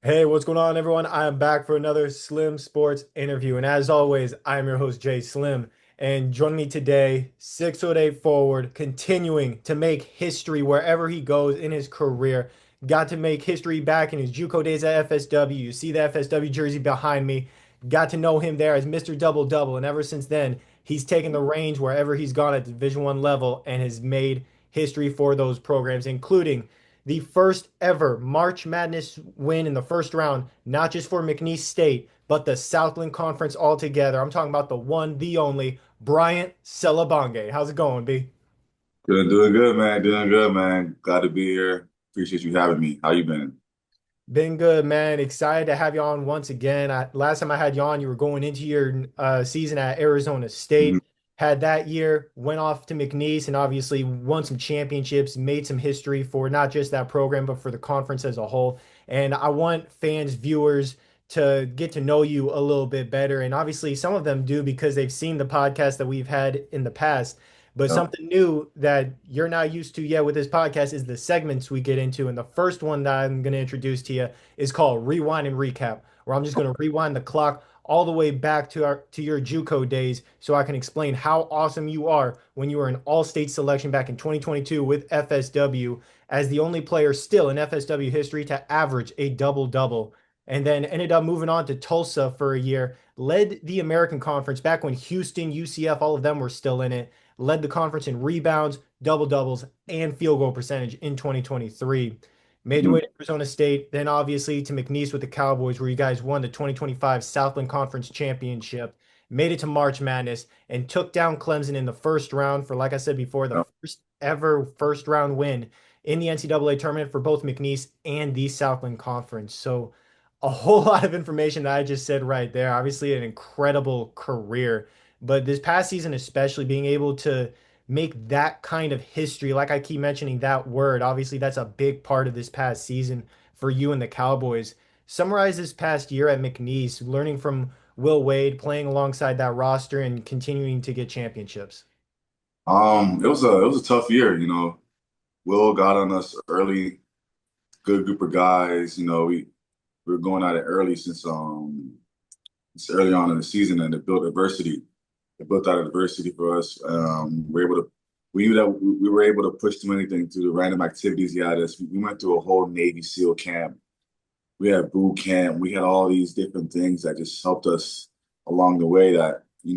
Hey, what's going on, everyone? I am back for another Slim Sports interview. And as always, I am your host, Jay Slim. And joining me today, 6'8" forward, continuing to make history wherever he goes in his career. Got to make history back in his JUCO days at FSW. You see the FSW jersey behind me. Got to know him there as Mr. Double Double. And ever since then, he's taken the reins wherever he's gone at the Division One level and has made history for those programs, including the first ever March Madness win in the first round, not just for McNeese State, but the Southland Conference altogether. I'm talking about the one, the only, Bryant Selebangue. How's it going, B? Doing good, man. Doing good, man. Glad to be here. Appreciate you having me. How you been? Been good, man. Excited to have you on once again. Last time I had you on, you were going into your season at Arizona Mhm. State. Had that year, went off to McNeese, and obviously won some championships, made some history for not just that program, but for the conference as a whole. And I want fans, viewers to get to know you a little bit better. And obviously, some of them do because they've seen the podcast that we've had in the past. But Yep. something new that you're not used to yet with this podcast is the segments we get into. And the first one that I'm going to introduce to you is called Rewind and Recap, where I'm just going to rewind the clock all the way back to your JUCO days so I can explain how awesome you are when you were an all-state selection back in 2022 with FSW as the only player still in FSW history to average a double-double. And then ended up moving on to Tulsa for a year, led the American Conference back when Houston, UCF, all of them were still in it, led the conference in rebounds, double doubles, and field goal percentage in 2023. Made your Mhm. way to Arizona State, then obviously to McNeese with the Cowboys, where you guys won the 2025 Southland Conference Championship. Made it to March Madness and took down Clemson in the first round for, like I said before, the Yep. first ever first round win in the NCAA tournament for both McNeese and the Southland Conference. So, a whole lot of information that I just said right there. Obviously, an incredible career. But this past season, especially being able to make that kind of history, like I keep mentioning that word, obviously that's a big part of this past season for you and the Cowboys. Summarize this past year at McNeese, learning from Will Wade, playing alongside that roster and continuing to get championships. It was a tough year, Will got on us early, good group of guys. We were going at it early since early on in the season, and it built adversity. It built out adversity for us. We knew that we were able to push through anything through the random activities he had us. We went through a whole Navy SEAL camp. We had boot camp. We had all these different things that just helped us along the way that, we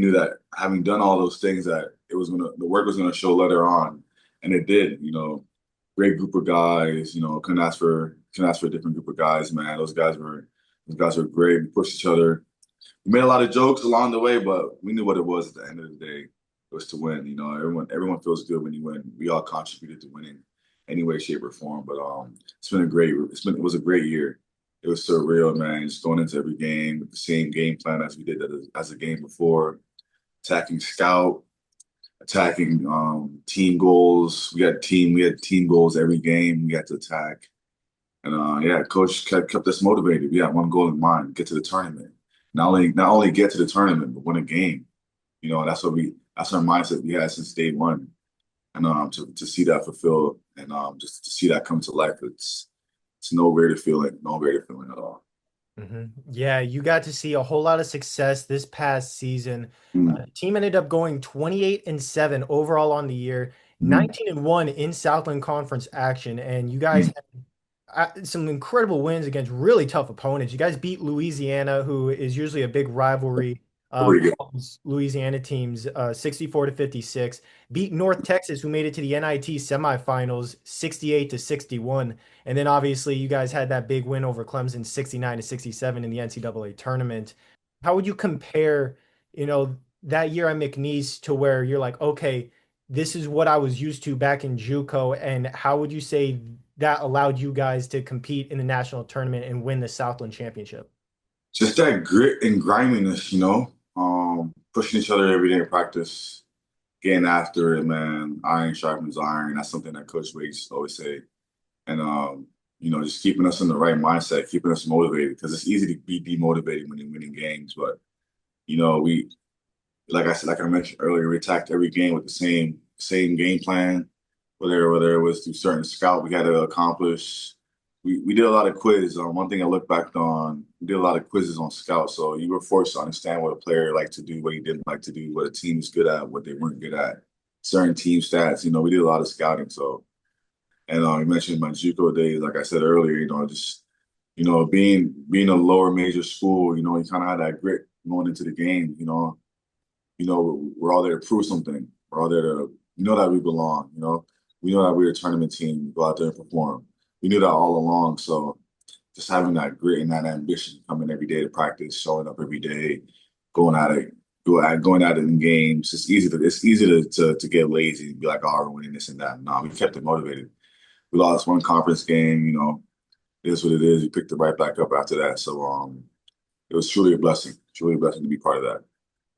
knew that having done all those things that the work was gonna show later on. And it did, great group of guys, couldn't ask for a different group of guys, man. Those guys were great. We pushed each other. We made a lot of jokes along the way, but we knew what it was at the end of the day. It was to win. Everyone feels good when you win. We all contributed to winning any way, shape, or form. But it was a great year. It was surreal, man. Just going into every game with the same game plan as we did as a game before, attacking scout, attacking team goals. We had team goals every game. We had to attack. And yeah, coach kept us motivated. We had one goal in mind: get to the tournament. Not only get to the tournament, but win a game. That's our mindset we had since day one. And to see that fulfilled and just to see that come to life, it's no greater feeling at all. Yeah, you got to see a whole lot of success this past season. Mm-hmm. The team ended up going 28-7 overall on the year, Mm-hmm. 19-1 in Southland Conference action, and you guys some incredible wins against really tough opponents. You guys beat Louisiana, who is usually a big rivalry Pretty for good. all these Louisiana teams, 64-56. Beat North Texas, who made it to the NIT semifinals, 68-61. And then obviously you guys had that big win over Clemson, 69-67 in the NCAA tournament. How would you compare, that year at McNeese to where you're like, okay, this is what I was used to back in JUCO, and how would you say that allowed you guys to compete in the national tournament and win the Southland Championship? Just that grit and griminess, pushing each other every day in practice, getting after it, man. Iron sharpens iron. That's something that Coach Wade used to always say. And just keeping us in the right mindset, keeping us motivated because it's easy to be demotivated when you're winning games. But we like I mentioned earlier, we attacked every game with the same game plan. Whether it was through certain scout we had to accomplish, we did a lot of quiz. One thing I look back on, we did a lot of quizzes on scouts. So you were forced to understand what a player liked to do, what he didn't like to do, what a team was good at, what they weren't good at, certain team stats. We did a lot of scouting. So, and you mentioned my JUCO days, like I said earlier, just being a lower major school, you kind of had that grit going into the game. We're all there to prove something. We're all there to, that we belong. We know that we're a tournament team. We go out there and perform. We knew that all along. So just having that grit and that ambition, coming every day to practice, showing up every day, going at it, going at it in games. It's easy to get lazy and be like, oh, we're winning this and that. No, we kept it motivated. We lost one conference game. It is what it is. We picked it right back up after that. So it was truly a blessing to be part of that.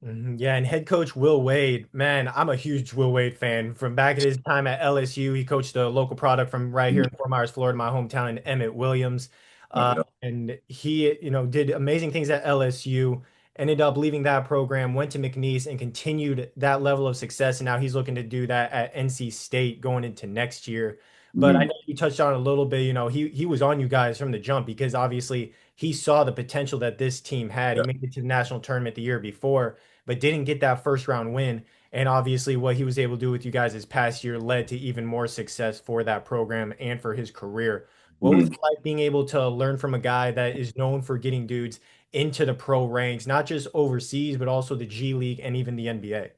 Yeah, and head coach Will Wade, man, I'm a huge Will Wade fan. From back at his time at LSU, he coached a local product from right here in Fort Myers, Florida, my hometown, in Emmett Williams. Yeah. And he, did amazing things at LSU, ended up leaving that program, went to McNeese and continued that level of success. And now he's looking to do that at NC State going into next year. But I Mhm. know you touched on it a little bit, he was on you guys from the jump because obviously he saw the potential that this team had. He Yeah. made it to the national tournament the year before but didn't get that first round win. And obviously, what he was able to do with you guys this past year led to even more success for that program and for his career. What was Mhm. it like being able to learn from a guy that is known for getting dudes into the pro ranks, not just overseas, but also the G League and even the NBA?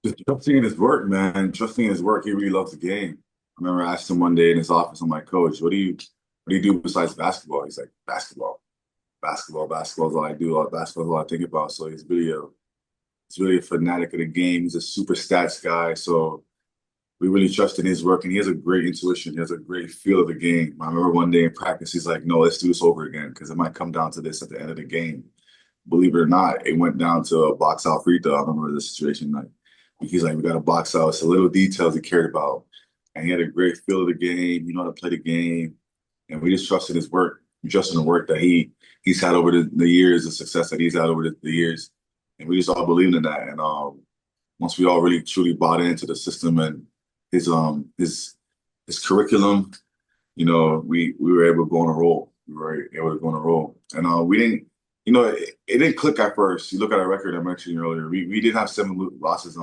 Just trusting in his work, man. Trusting in his work. He really loves the game. I remember I asked him one day in his office, I'm like, Coach, what do you do besides basketball? He's like, basketball. Basketball is all I do. Basketball is all I think about. So he's really a fanatic of the game. He's a super stats guy. So we really trust in his work, and he has a great intuition. He has a great feel of the game. I remember one day in practice, he's like, "No, let's do this over again because it might come down to this at the end of the game." Believe it or not, it went down to a box out free throw. I remember the situation. Like he's like, "We got to box out." It's the little details he cared about, and he had a great feel of the game. You know how to play the game, and we just trusted his work. We trusted the work that he's had over the years, the success that he's had over the years, and we just all believed in that. And once we all really truly bought into the system and his curriculum, we were able to go on a roll. We were able to go on a roll, and we didn't. It didn't click at first. You look at our record I mentioned earlier. We did have seven losses. A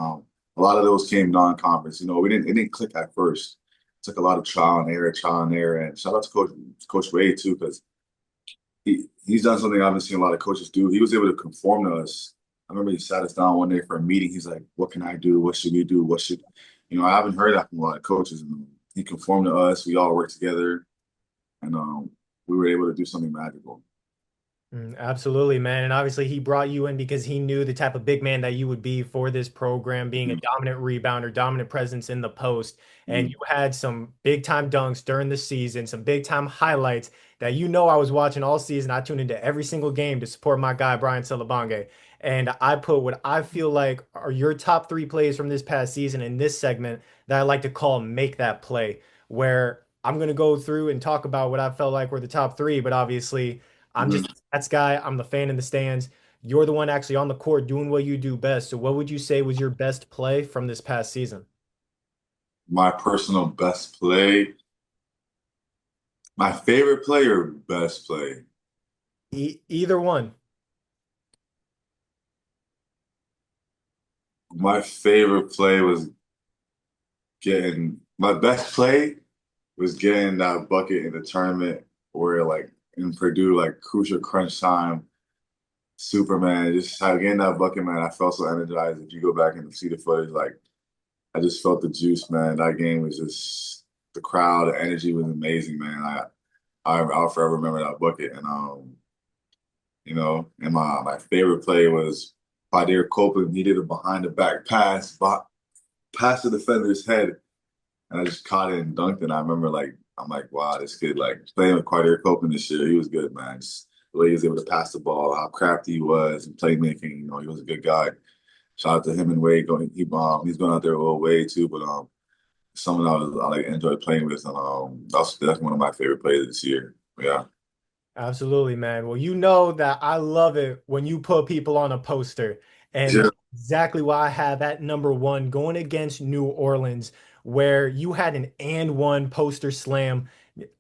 lot of those came non-conference. We didn't. It didn't click at first. It took a lot of trial and error. And shout out to Coach Wade too, because he's done something I haven't seen a lot of coaches do. He was able to conform to us. I remember he sat us down one day for a meeting. He's like, "What can I do? What should we do? What should?" I haven't heard that from a lot of coaches. And he conformed to us. We all worked together, and we were able to do something magical. Absolutely, man. And obviously, he brought you in because he knew the type of big man that you would be for this program, being a Mhm. dominant rebounder, dominant presence in the post. And Mhm. you had some big time dunks during the season, some big time highlights that I was watching all season. I tuned into every single game to support my guy, Bryant Selebangue. And I put what I feel like are your top three plays from this past season in this segment that I like to call Make That Play, where I'm going to go through and talk about what I felt like were the top three, but obviously, I'm just Mhm. a stats guy. I'm the fan in the stands. You're the one actually on the court doing what you do best. So, what would you say was your best play from this past season? My personal best play, my favorite play or best play. Either one. My favorite play was getting my best play was getting that bucket in the tournament where like in Purdue, like crucial crunch time, Superman, just getting that bucket, man. I felt so energized. If you go back and see the footage, like I just felt the juice, man. That game was just the crowd, the energy was amazing, man. I'll forever remember that bucket. And and my favorite play was Padir Copeland. He did a behind the back pass, past the defender's head, and I just caught it and dunked it. And I remember I'm like, wow, this kid like playing with Cartier Copeland this year, he was good, man. Just the way he was able to pass the ball, how crafty he was, and playmaking. He was a good guy. Shout out to him and Wade. He's going out there a little way too, but someone I like enjoyed playing with, and that's definitely one of my favorite players this year. Yeah. Absolutely, man. Well, you know that I love it when you put people on a poster. And Yeah. that's exactly why I have at number one going against New Orleans, where you had an and one poster slam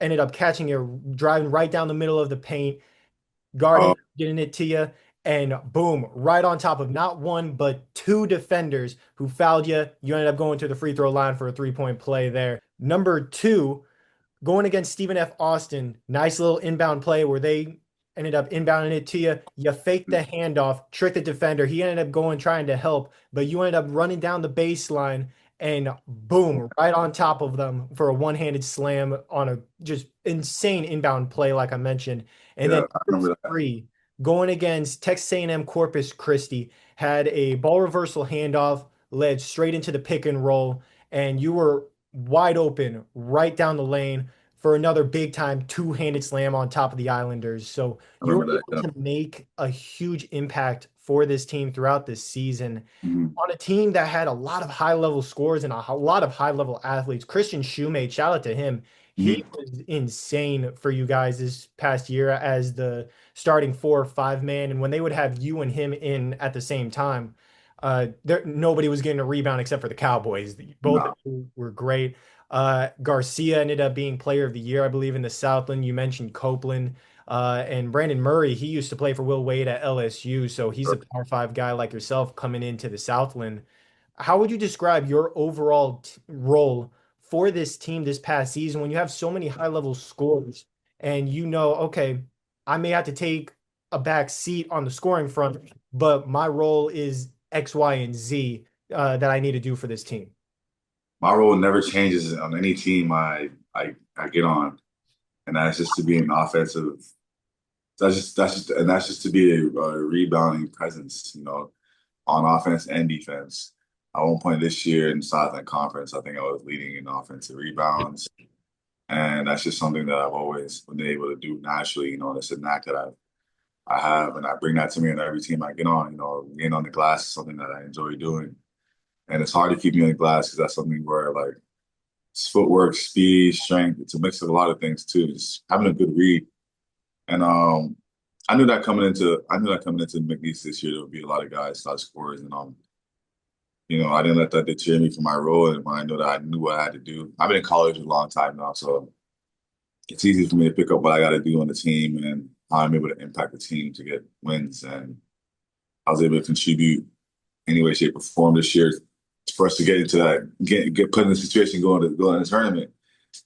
ended up catching it, driving right down the middle of the paint, Oh, guarding, getting it to you, and boom, right on top of not one but two defenders who fouled you. You ended up going to the free throw line for a 3-point play there. Number two, going against Stephen F. Austin, nice little inbound play where they ended up inbounding it to you. You faked the handoff, tricked the defender. He ended up going trying to help, but you ended up running down the baseline and boom, right on top of them for a one-handed slam on a just insane inbound play, like I mentioned. And then yeah, I number remember that. three, going against Texas A&M Corpus Christi, had a ball reversal handoff, led straight into the pick and roll, and you were wide open right down the lane for another big time two-handed slam on top of the Islanders. So I you were remember that. able Yeah. to make a huge impact for this team throughout this season Mhm. on a team that had a lot of high-level scores and a lot of high-level athletes. Christian Shoemate, shout out to him. He Mhm. was insane for you guys this past year as the starting 4 or 5 man. And when they would have you and him in at the same time, nobody was getting a rebound except for the Cowboys. Both of No, you were great. Garcia ended up being player of the year, I believe, in the Southland. You mentioned Copeland. And Brandon Murray, he used to play for Will Wade at LSU, so he's a Power Five guy like yourself coming into the Southland. How would you describe your overall role for this team this past season when you have so many high level scores and you know, okay, I may have to take a back seat on the scoring front, but my role is X, Y, and Z that I need to do for this team? my role never changes on any team I get on, and that's just to be an offensive. That's just to be a rebounding presence, on offense and defense. At one point this year in Southland Conference, I think I was leading in offensive rebounds, and that's just something that I've always been able to do naturally. It's a knack that I have, and I bring that to me on every team I get on. Getting on the glass is something that I enjoy doing, and it's hard to keep me on the glass because that's something where like it's footwork, speed, strength. It's a mix of a lot of things too. Just having a good read, and I knew that coming into McNeese this year there would be a lot of guys, a lot of scorers, and I didn't let that deter me from my role, and when I know that I knew what I had to do. I've been in college a long time now, so it's easy for me to pick up what I got to do on the team and how I'm able to impact the team to get wins. And I was able to contribute any way, shape, or form this year for us to get into that, get put in the situation going to go in the tournament.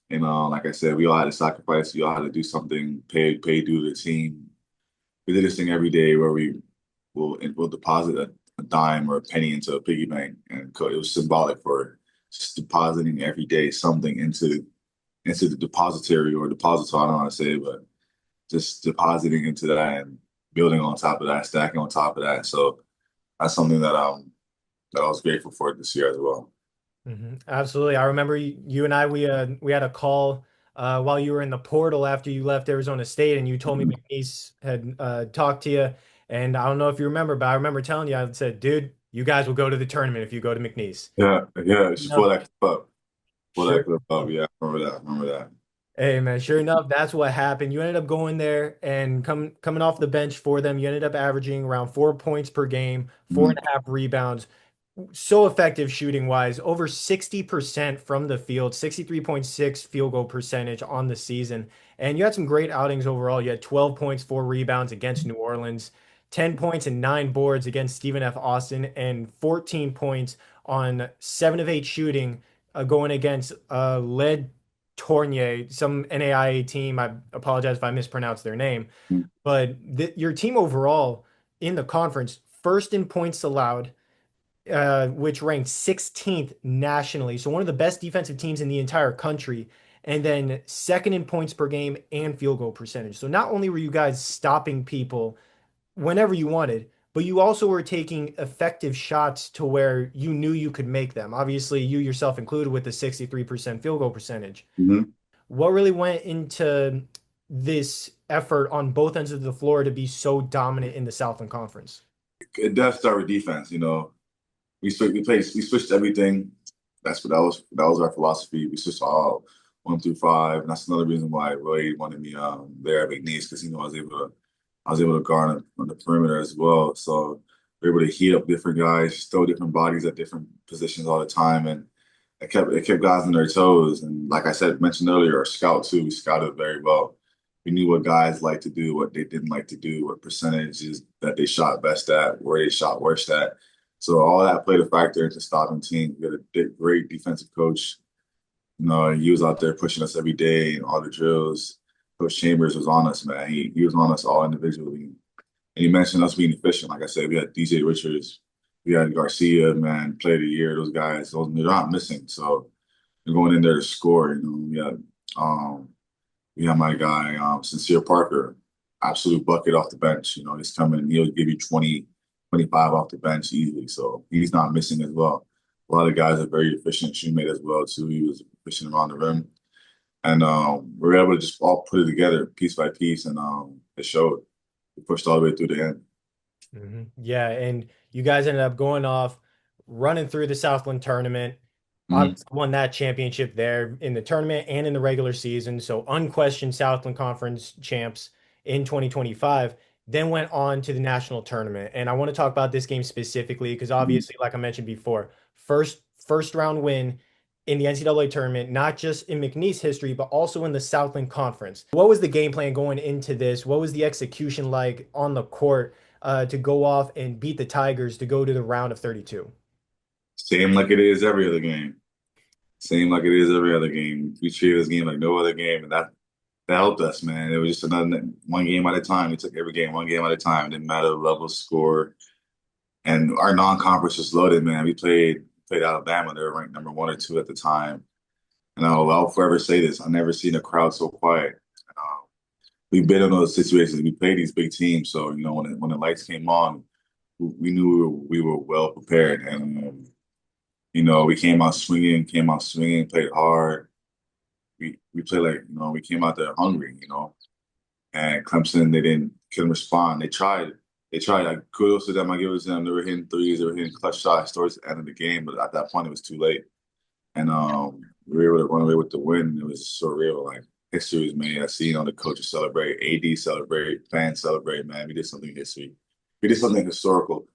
And like I said, we all had to sacrifice. We all had to do something, pay due to the team. We did this thing every day where we'll deposit a dime or a penny into a piggy bank, and it was symbolic for just depositing every day something into the depository or depository. I don't want to say, but just depositing into that and building on top of that, stacking on top of that. So that's something that I was grateful for this year as well. Absolutely. I remember you and I we had a call while you were in the portal after you left Arizona State, and you told me Mhm. McNeese had talked to you. And I don't know if you remember, but I remember telling you, I said, dude, you guys will go to the tournament if you go to McNeese. Yeah, yeah, just Enough, pull that clip up. Pull that sure. clip up. Yeah, I remember that. I remember that. Hey man, sure enough, that's what happened. You ended up going there and coming off the bench for them. You ended up averaging around 4 points per game, four Mhm. and a half rebounds. So effective shooting wise, over 60% from the field, 63.6 field goal percentage on the season. And you had some great outings overall. You had 12 points, 4 rebounds against New Orleans, 10 points and 9 boards against Stephen F. Austin, and 14 points on 7 of 8 shooting going against Led Tournier, some NAIA team. I apologize if I mispronounced their name, but your team overall in the conference, first in points allowed, which ranked 16th nationally. So one of the best defensive teams in the entire country. And then second in points per game and field goal percentage. So not only were you guys stopping people whenever you wanted, but you also were taking effective shots to where you knew you could make them. Obviously, you yourself included with the 63% field goal percentage. Mhm. What really went into this effort on both ends of the floor to be so dominant in the Southland Conference? It does start with defense. We switched everything. That was our philosophy. We switched all 1 through 5, and that's another reason why Roy wanted me there at McNeese because I was able to guard on the perimeter as well. So we are able to heat up different guys, throw different bodies at different positions all the time, and it kept guys on their toes. And like I said, mentioned earlier, our scout too, we scouted very well. We knew what guys like to do, what they didn't like to do, what percentages that they shot best at, where they shot worst at. So all that played a factor into stopping teams. We had a great defensive coach. He was out there pushing us every day in all the drills. Coach Chambers was on us, man. He was on us all individually. And he mentioned us being efficient. Like I said, we had DJ Richards, we had Garcia, man, player of the year. Those guys, they're not missing. So they're going in there to score. Um, we had my guy, Sincere Parker, absolute bucket off the bench. He's coming, he'll give you 20, 25 off the bench easily. So he's not missing as well. A lot of guys are very efficient teammate as well, too. He was efficient around the rim. And we were able to just all put it together piece by piece, and it showed. We pushed all the way through the end. Yeah, and you guys ended up going off, running through the Southland tournament. Mhm. Obviously won that championship there in the tournament and in the regular season. So unquestioned Southland Conference champs in 2025. Then went on to the national tournament. And I want to talk about this game specifically because Mhm. obviously, like I mentioned before, first round win in the NCAA tournament, not just in McNeese history, but also in the Southland Conference. What was the game plan going into this? What was the execution like on the court to go off and beat the Tigers to go to the round of 32? Same like it is every other game. Same like it is every other game. We treated this game like no other game, and that helped us, man. It was just another one game at a time. We took every game one game at a time. It didn't matter the level, score, and our non-conference was loaded, man. We played Alabama. They were ranked number one or two at the time, and I'll forever say this: I've never seen a crowd so quiet. Um, we've been in those situations. We played these big teams, so when the lights came on, we knew we were well prepared, and we came out swinging, played hard. We played like we came out there hungry, and Clemson, they couldn't respond. They tried. Like, kudos to them. I give it to them. They were hitting threes. They were hitting clutch shots towards the end of the game, but at that point, it was too late. And we were able to run away with the win. It was surreal. Like, history was made. I see, the coaches celebrate, AD celebrate, fans celebrate. Man, we did something history. We did something historical.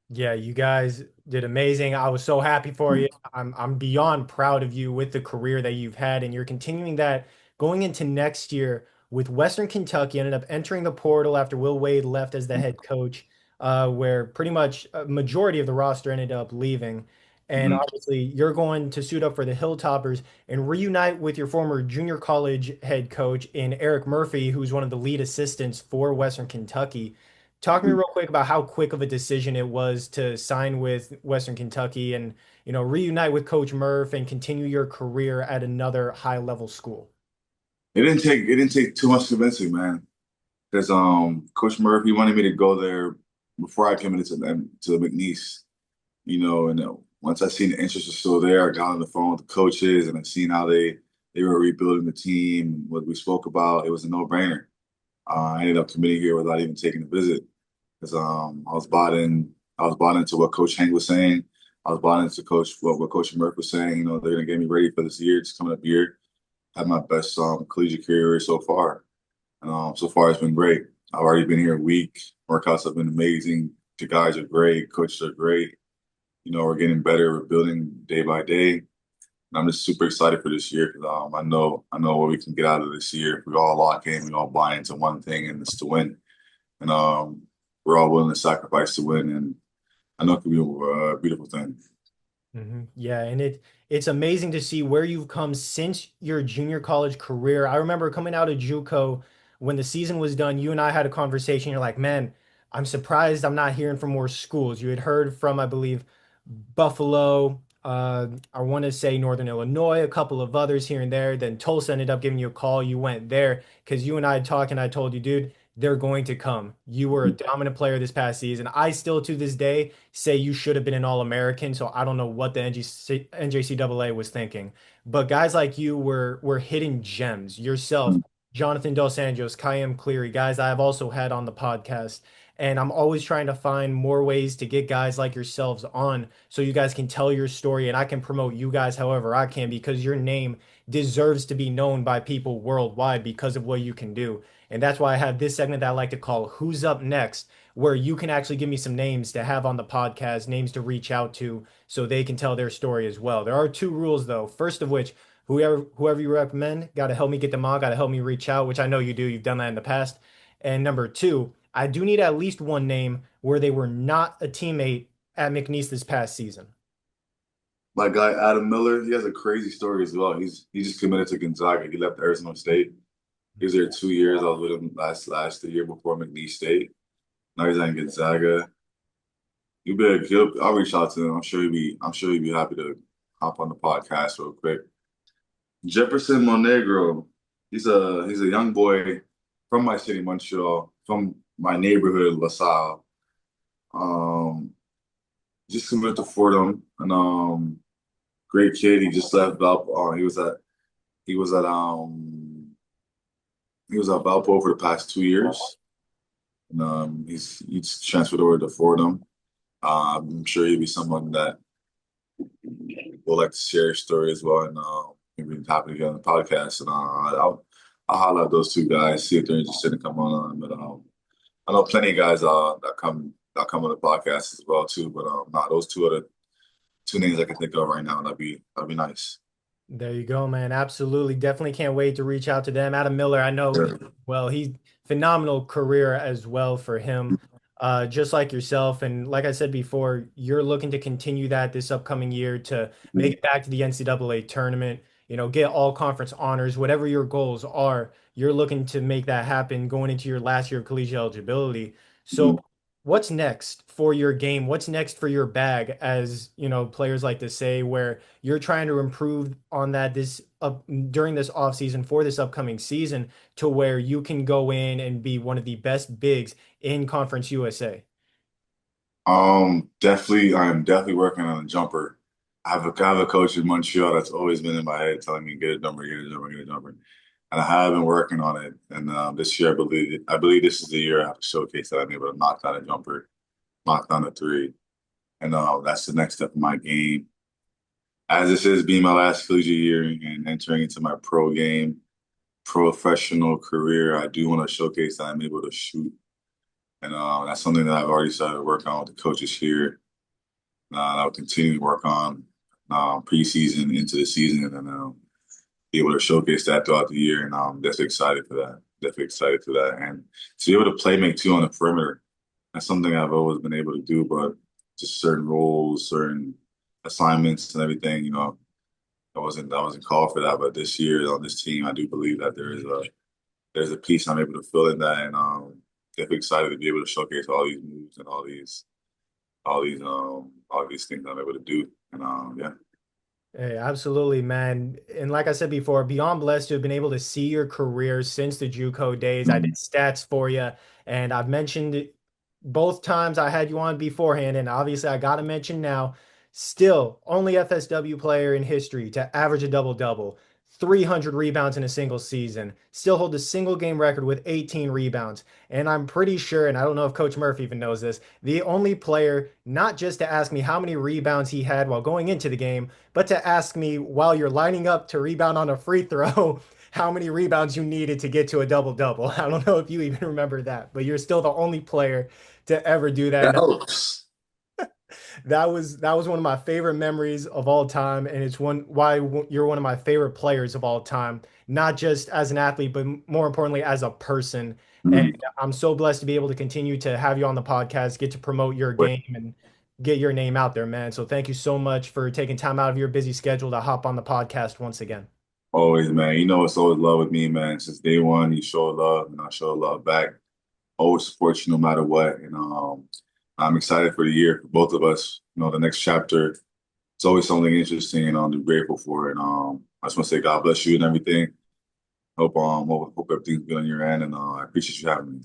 Yeah, you guys did amazing. I was so happy for you. I'm beyond proud of you with the career that you've had, and you're continuing that going into next year with Western Kentucky. Ended up entering the portal after Will Wade left as the head coach, where pretty much a majority of the roster ended up leaving. And Mhm. obviously, you're going to suit up for the Hilltoppers and reunite with your former junior college head coach in Eric Murphy, who's one of the lead assistants for Western Kentucky. Talk to me real quick about how quick of a decision it was to sign with Western Kentucky and, reunite with Coach Murph and continue your career at another high level school. It didn't take too much convincing, man. Because Coach Murphy wanted me to go there before I committed to McNeese. And once I seen the interest was still there, I got on the phone with the coaches and I seen how they were rebuilding the team, what we spoke about. It was a no-brainer. I ended up committing here without even taking a visit because I was bought into what Coach Hank was saying. I was bought into what Coach Murphy was saying. They're gonna get me ready for this year, just coming up year. Had my best collegiate career so far. And so far it's been great. I've already been here a week. Workouts have been amazing. The guys are great. Coaches are great. We're getting better. We're building day by day. And I'm just super excited for this year because I know what we can get out of this year. If we all lock in, we all buy into one thing, and it's to win. And we're all willing to sacrifice to win. And I know it could be a beautiful thing. Yeah, and it's amazing to see where you've come since your junior college career. I remember coming out of JUCO when the season was done, you and I had a conversation. You're like, man, I'm surprised I'm not hearing from more schools. You had heard from, I believe, Buffalo, I want to say Northern Illinois, a couple of others here and there. Then Tulsa ended up giving you a call. You went there because you and I had talked, and I told you, dude, they're going to come. You were a dominant player this past season. I still, to this day, say you should have been an All-American. So I don't know what the NJCAA was thinking. But guys like you were hitting gems. Yourself, Jonathan Dos Anjos, Kayem Cleary, guys I have also had on the podcast. And I'm always trying to find more ways to get guys like yourselves on so you guys can tell your story and I can promote you guys however I can because your name deserves to be known by people worldwide because of what you can do. And that's why I have this segment that I like to call Who's Up Next, where you can actually give me some names to have on the podcast, names to reach out to so they can tell their story as well. There are two rules though. First of which, whoever you recommend, got to help me get them on, got to help me reach out, which I know you do. You've done that in the past. And number two, I do need at least one name where they were not a teammate at McNeese this past season. My guy Adam Miller, he has a crazy story as well. He just committed to Gonzaga. He left Arizona State. He was there 2 years. I was with him last the year before McNeese State. Now he's at Gonzaga. I'll reach out to him. I'm sure he'd be happy to hop on the podcast real quick. Jefferson Monegro. He's a young boy from my city, Montreal, from my neighborhood, LaSalle. Um, just committed to Fordham, and great kid. He just left Valpo. He was at he was at Valpo for the past 2 years, and he's transferred over to Fordham. I'm sure he'll be someone that will like to share his story as well, and maybe happy to get on the podcast. And I'll holler at those two guys, see if they're interested in coming on. But I know plenty of guys that come on the podcast as well too. But nah, those two are the two names I can think of right now. That'd be nice. There you go, man. Absolutely. Definitely can't wait to reach out to them. Adam Miller, I know, Yeah. well, he's phenomenal career as well for him, just like yourself. And like I said before, you're looking to continue that this upcoming year to make it back to the NCAA tournament, get all conference honors, whatever your goals are, you're looking to make that happen going into your last year of collegiate eligibility. So Mhm. what's next for your game? What's next for your bag, as players like to say, where you're trying to improve on that this up during this offseason for this upcoming season to where you can go in and be one of the best bigs in Conference USA? Definitely, I am definitely working on a jumper. I have a coach in Montreal that's always been in my head telling me, get a jumper, get a jumper, get a jumper. And I have been working on it. And this year, I believe this is the year I have to showcase that I'm able to knock down a jumper, knock down a three. And that's the next step in my game. As this is being my last collegiate year and entering into my pro game, professional career, I do want to showcase that I'm able to shoot. And that's something that I've already started to work on with the coaches here. I'll continue to work on preseason into the season, and then be able to showcase that throughout the year. And I'm definitely excited for that. Definitely excited for that. And to be able to play make too on the perimeter, that's something I've always been able to do, but just certain roles, certain assignments and everything, I wasn't called for that. But this year on this team, I do believe that there's a piece I'm able to fill in that, and definitely excited to be able to showcase all these moves and all these things I'm able to do. And yeah. Hey, absolutely, man. And like I said before, beyond blessed to have been able to see your career since the JUCO days. I did Mhm. stats for you, and I've mentioned it both times I had you on beforehand, and obviously I got to mention now, still only FSW player in history to average a double-double, 300 rebounds in a single season, still hold a single game record with 18 rebounds. And I'm pretty sure, and I don't know if Coach Murphy even knows this, the only player not just to ask me how many rebounds he had while going into the game, but to ask me while you're lining up to rebound on a free throw, how many rebounds you needed to get to a double double. I don't know if you even remember that, but you're still the only player to ever do that. That And helps. that was one of my favorite memories of all time, and it's why you're one of my favorite players of all time, not just as an athlete, but more importantly as a person. And Mhm. I'm so blessed to be able to continue to have you on the podcast, get to promote your game and get your name out there, man. So thank you so much for taking time out of your busy schedule to hop on the podcast once again. Always, man. It's always love with me, man. Since day one, you show love, and I show love back. Always support you no matter what. And I'm excited for the year for both of us. The next chapter. It's always something interesting, and I'm grateful for it. And I just want to say God bless you and everything. Hope everything's good on your end, and I appreciate you having me.